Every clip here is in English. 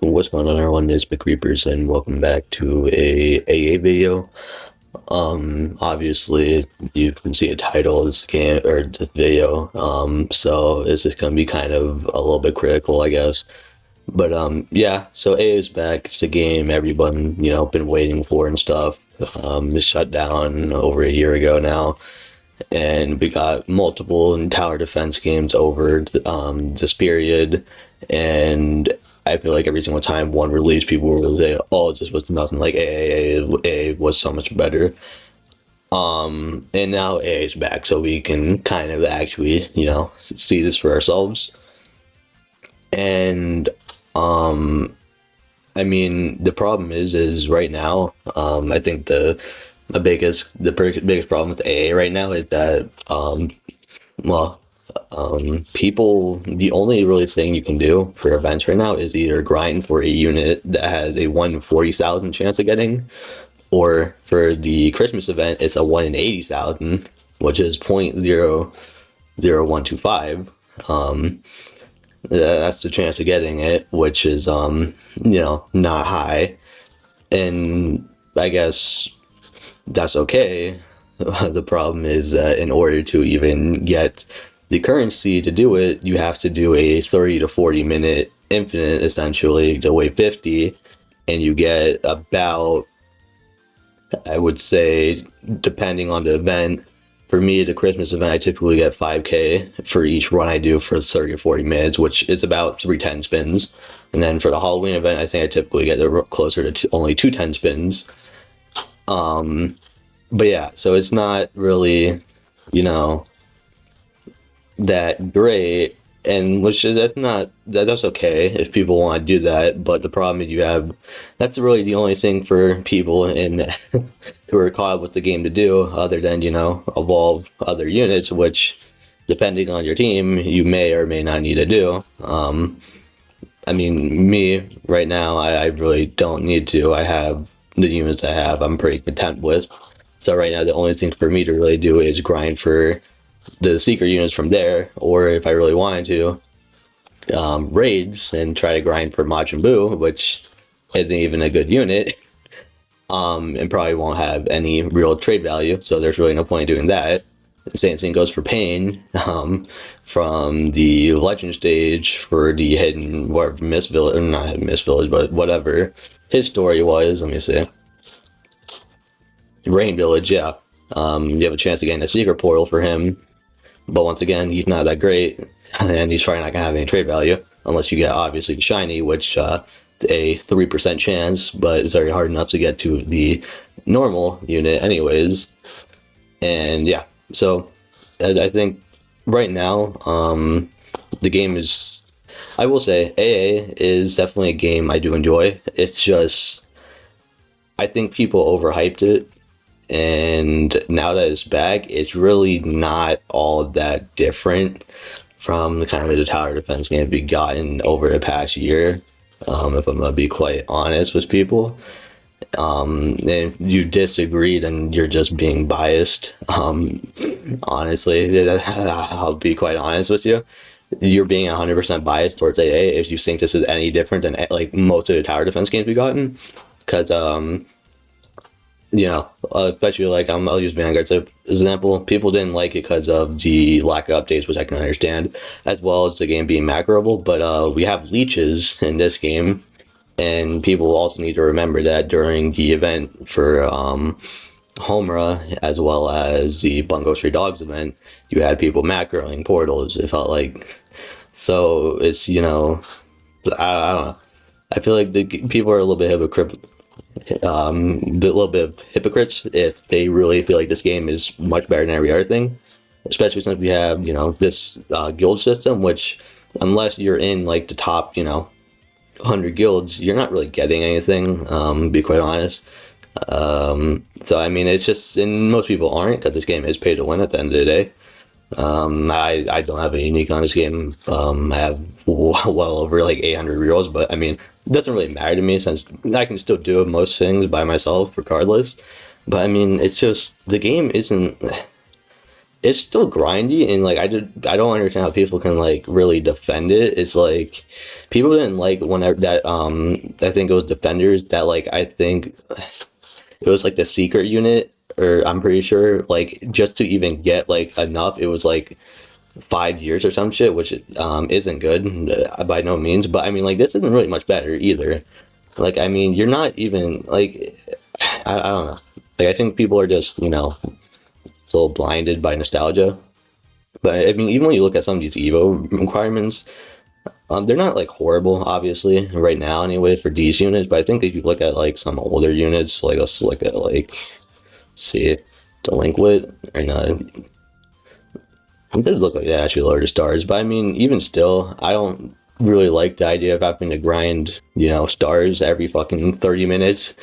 What's going on, everyone? It's McCreepers, and welcome back to a AA video. Obviously, you can see a title of this game or the video. So this is gonna be kind of a little bit critical, I guess. But yeah. So AA is back. It's the game everyone been waiting for and stuff. It shut down over a year ago now, and we got multiple tower defense games over this period, and I feel like every single time one released, people will say, "Oh, this was nothing like A was so much better." And now A is back, so we can kind of actually, see this for ourselves. And I mean, the problem is right now. I think the biggest problem with A right now is that well, people, the only really thing you can do for events right now is either grind for a unit that has a 1 in 40,000 chance of getting, or for the Christmas event, it's a 1 in 80,000, which is 0.00125. That's the chance of getting it, which is, not high. And I guess that's okay. The problem is that in order to even get the currency to do it, you have to do a 30 to 40 minute infinite, essentially, to wait 50, and you get about, I would say, depending on the event. For me, the Christmas event, I typically get 5K for each run I do for 30 or 40 minutes, which is about 310 spins. And then for the Halloween event, I think I typically get closer to only 210 spins. But yeah, so it's not really, you know, that great, and which is that's okay if people want to do that. But the problem is that's really the only thing for people in who are caught up with the game to do, other than evolve other units, which depending on your team you may or may not need to do. I mean, me right now, I really don't need to. I have the units I have. I'm pretty content with. So right now, the only thing for me to really do is grind for the secret units from there, or if I really wanted to, raids and try to grind for Majin Buu, which isn't even a good unit, and probably won't have any real trade value. So there's really no point in doing that. The same thing goes for Pain, from the Legend stage for the hidden, whatever, Mist Village, not Mist Village, but whatever his story was. Let me see. Rain Village, yeah. You have a chance of getting a secret portal for him, but once again, he's not that great, and he's probably not gonna have any trade value unless you get obviously the shiny, which a 3% chance, but it's already hard enough to get to the normal unit, anyways. And yeah, so I think right now, the game is. I will say AA is definitely a game I do enjoy. It's just I think people overhyped it, and now that it's back, it's really not all that different from the kind of the tower defense game we've gotten over the past year. If I'm gonna be quite honest with people, and if you disagree, then you're just being biased. Honestly, I'll be quite honest with you. You're being 100% biased towards AA if you think this is any different than like most of the tower defense games we've gotten, because especially like I'll use Vanguard as an example. People didn't like it because of the lack of updates, which I can understand, as well as the game being macroable. But we have leeches in this game, and people also need to remember that during the event for Homura, as well as the Bungo Stray Dogs event, you had people macroing portals. It felt like, so it's I don't know. I feel like the people are a little bit hypocrites if they really feel like this game is much better than every other thing, especially since we have this guild system, which unless you're in like the top 100 guilds, you're not really getting anything, to be quite honest. So I mean, it's just, and most people aren't, because this game is pay to win at the end of the day. I don't have a unique on this game. I have well over like 800 rerolls, but I mean, it doesn't really matter to me since I can still do most things by myself regardless. But I mean, it's just the game isn't. it's still grindy, and like I don't understand how people can like really defend it. It's like people didn't like whenever that I think it was defenders that like I think it was like the secret unit, or I'm pretty sure like just to even get like enough, it was like 5 years or some shit, which isn't good by no means. But I mean, like this isn't really much better either. Like I mean, you're not even like I don't know. Like I think people are just a little blinded by nostalgia. But I mean, even when you look at some of these Evo requirements, they're not like horrible, obviously, right now anyway for these units. But I think if you look at like some older units, like let's look at like see delinquent or not. It does look like they actually lower the stars, but I mean, even still, I don't really like the idea of having to grind, stars every fucking 30 minutes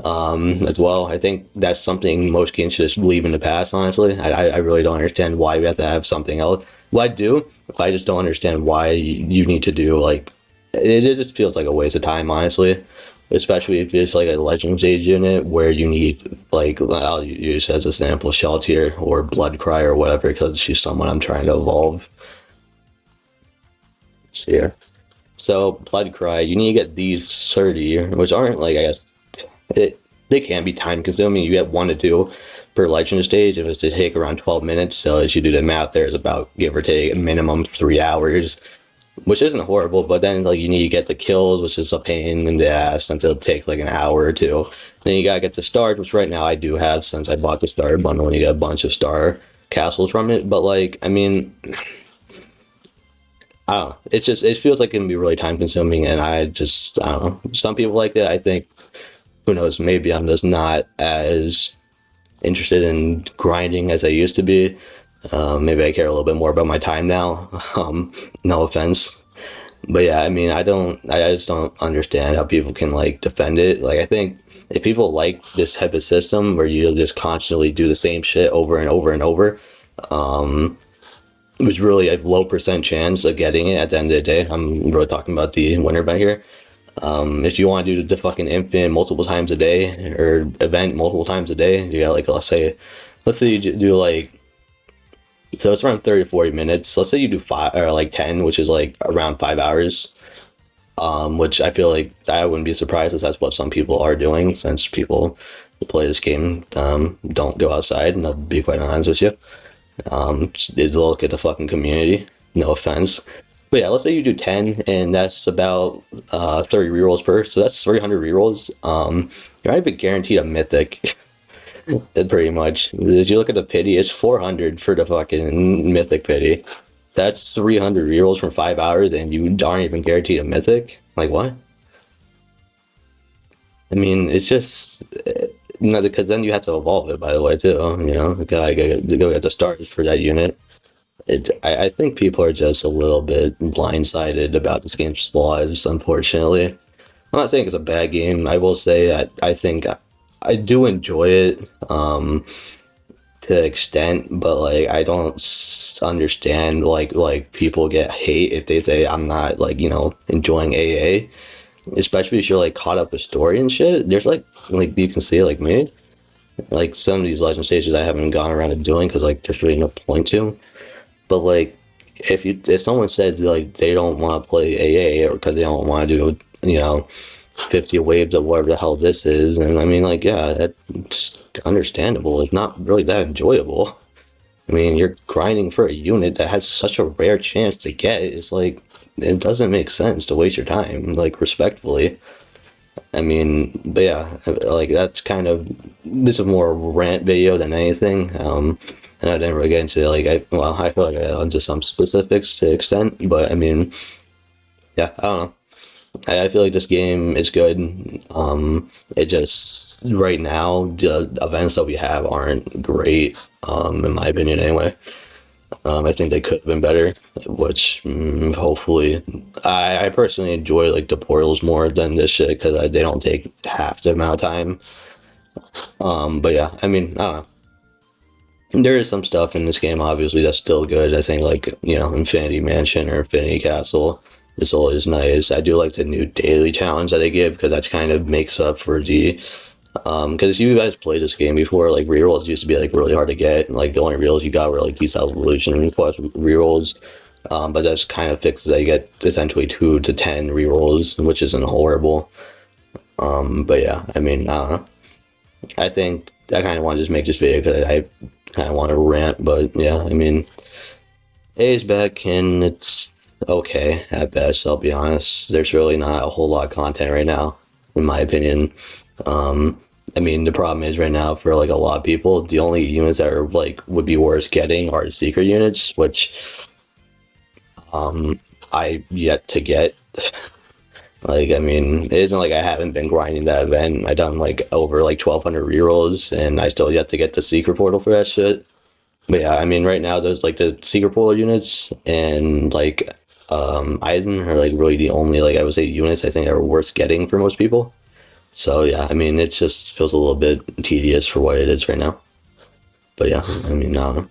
as well. I think that's something most games should just leave in the past, honestly. I really don't understand why we have to have something else. Well, I do, but I just don't understand why you need to do, like, it just feels like a waste of time, honestly. Especially if it's like a Legends Age unit where you need, like, I'll use as a sample Shell Tier or Blood Cry or whatever because she's someone I'm trying to evolve. So, yeah. So Blood Cry, you need to get these 30, which aren't like I guess they can be time consuming. You get 1 to 2 per legend stage. If it's to take around 12 minutes, so as you do the math, there's about give or take a minimum 3 hours, which isn't horrible. But then like you need to get the kills, which is a pain in the ass since it'll take like an hour or two. Then you gotta get the stars, which right now I do have since I bought the star bundle, and you get a bunch of star castles from it. But like I mean, I don't know. It's just it feels like it can be really time consuming, and I don't know. Some people like it. I think who knows? Maybe I'm just not as interested in grinding as I used to be. Maybe I care a little bit more about my time now. No offense, but yeah, I mean, I just don't understand how people can like defend it. Like, I think if people like this type of system where you just constantly do the same shit over and over and over, it was really a low percent chance of getting it at the end of the day. I'm really talking about the winner event here. If you want to do the fucking infinite multiple times a day or event multiple times a day, you got like let's say you do like so it's around 30 to 40 minutes. Let's say you do 5 or like 10, which is like around 5 hours. Which I feel like I wouldn't be surprised if that's what some people are doing since people who play this game don't go outside, and I'll be quite honest with you. Just look at the fucking community. No offense. But yeah, let's say you do 10 and that's about 30 rerolls per, so that's 300 rerolls. You're not even guaranteed a mythic. Pretty much. As you look at the pity, it's 400 for the fucking mythic pity. That's 300 rerolls from 5 hours and you aren't even guaranteed a mythic? Like what? I mean, it's just because then you have to evolve it, by the way, too. You gotta go get the stars for that unit. I think people are just a little bit blindsided about this game's flaws, unfortunately. I'm not saying it's a bad game. I will say I think I do enjoy it to an extent, but like I don't understand like people get hate if they say I'm not like enjoying AA, especially if you're like caught up with story and shit. There's like you can see like me, like some of these legend stages I haven't gone around and doing because like there's really no point to. But like, if someone says like they don't want to play AA or because they don't want to do 50 waves of whatever the hell this is, and I mean like yeah, that's understandable. It's not really that enjoyable. I mean, you're grinding for a unit that has such a rare chance to get it. It's like it doesn't make sense to waste your time. Like respectfully. I mean, but yeah, like that's kind of this is more a rant video than anything. And I didn't really get into like I feel like I got into some specifics to extent, but I mean, yeah, I don't know. I feel like this game is good. It just right now the events that we have aren't great. In my opinion, anyway. I think they could have been better, which hopefully I personally enjoy like the portals more than this shit because they don't take half the amount of time. But yeah, I mean, I don't know. There is some stuff in this game, obviously, that's still good. I think, like, Infinity Mansion or Infinity Castle is always nice. I do like the new daily challenge that they give because that kind of makes up for the Because you guys played this game before, like rerolls used to be like really hard to get. Like the only rerolls you got were like T-Cell Evolution plus rerolls. But that's kind of fixes that. You get essentially 2 to 10 rerolls, which isn't horrible. But yeah, I mean, I don't know. I think I kind of want to just make this video because I kind of want to rant. But yeah, I mean, A is back and it's okay at best. I'll be honest. There's really not a whole lot of content right now, in my opinion. I mean, the problem is right now for like a lot of people, the only units that are like would be worth getting are the secret units, which I yet to get. Like, I mean, it isn't like I haven't been grinding that event. I done like over like 1,200 rerolls, and I still yet to get the secret portal for that shit. But yeah, I mean, right now there's like the secret portal units and like Eisen are like really the only like I would say units I think are worth getting for most people. So yeah, I mean, it just feels a little bit tedious for what it is right now. But yeah, I mean, I don't know.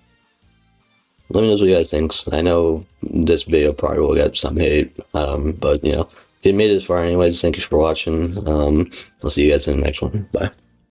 Let me know what you guys think. I know this video probably will get some hate, but you know, if you made it this far anyways, thank you for watching. I'll see you guys in the next one. Bye.